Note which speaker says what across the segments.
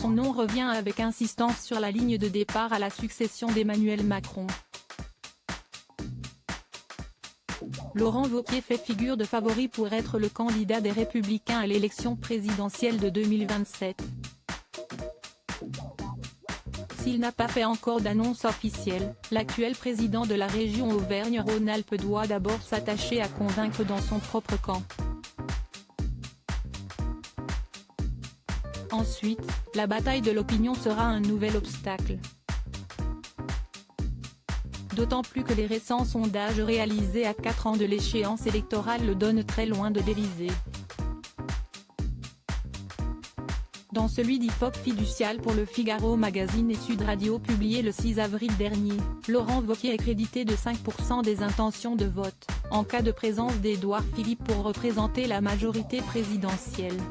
Speaker 1: Son nom revient avec insistance sur la ligne de départ à la succession d'Emmanuel Macron. Laurent Wauquiez fait figure de favori pour être le candidat des Républicains à l'élection présidentielle de 2027. S'il n'a pas fait encore d'annonce officielle, l'actuel président de la région Auvergne-Rhône-Alpes doit d'abord s'attacher à convaincre dans son propre camp. Ensuite, la bataille de l'opinion sera un nouvel obstacle. D'autant plus que les récents sondages réalisés à 4 ans de l'échéance électorale le donnent très loin de l'Élysée. Dans celui d'Hypoque Fiducial pour Le Figaro Magazine et Sud Radio publié le 6 avril dernier, Laurent Wauquiez est crédité de 5% des intentions de vote, en cas de présence d'Édouard Philippe pour représenter la majorité présidentielle.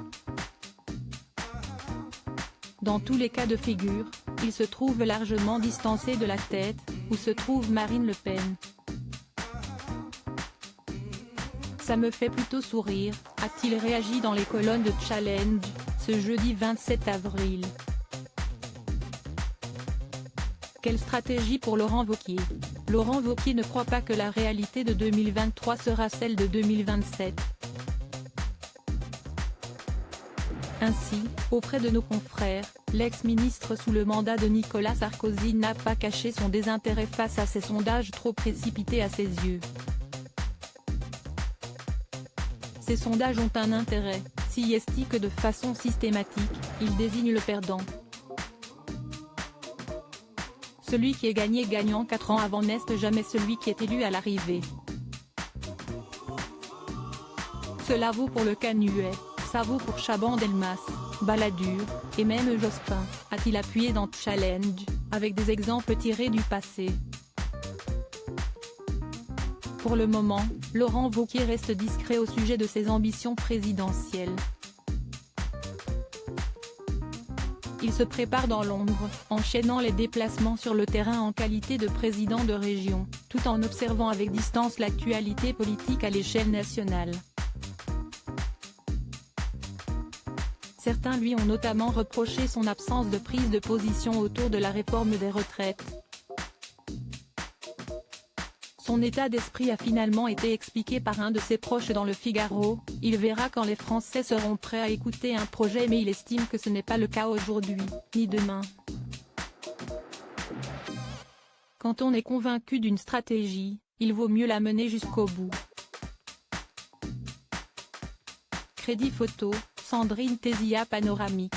Speaker 1: Dans tous les cas de figure, il se trouve largement distancé de la tête, où se trouve Marine Le Pen. Ça me fait plutôt sourire, a-t-il réagi dans les colonnes de Challenge, ce jeudi 27 avril. Quelle stratégie pour Laurent Wauquiez? Laurent Wauquiez ne croit pas que la réalité de 2023 sera celle de 2027. Ainsi, auprès de nos confrères, l'ex-ministre sous le mandat de Nicolas Sarkozy n'a pas caché son désintérêt face à ces sondages trop précipités à ses yeux. Ces sondages ont un intérêt, si est que de façon systématique, ils désignent le perdant. Celui qui est gagné gagnant 4 ans avant n'est jamais celui qui est élu à l'arrivée. Cela vaut pour le Canuet, ça vaut pour Chaban-Delmas, Balladur, et même Jospin, a-t-il appuyé dans Challenge, avec des exemples tirés du passé. Pour le moment, Laurent Wauquiez reste discret au sujet de ses ambitions présidentielles. Il se prépare dans l'ombre, enchaînant les déplacements sur le terrain en qualité de président de région, tout en observant avec distance l'actualité politique à l'échelle nationale. Certains lui ont notamment reproché son absence de prise de position autour de la réforme des retraites. Son état d'esprit a finalement été expliqué par un de ses proches dans Le Figaro, il verra quand les Français seront prêts à écouter un projet, mais il estime que ce n'est pas le cas aujourd'hui, ni demain. Quand on est convaincu d'une stratégie, il vaut mieux la mener jusqu'au bout. Crédit photo, Sandrine Tézia panoramique.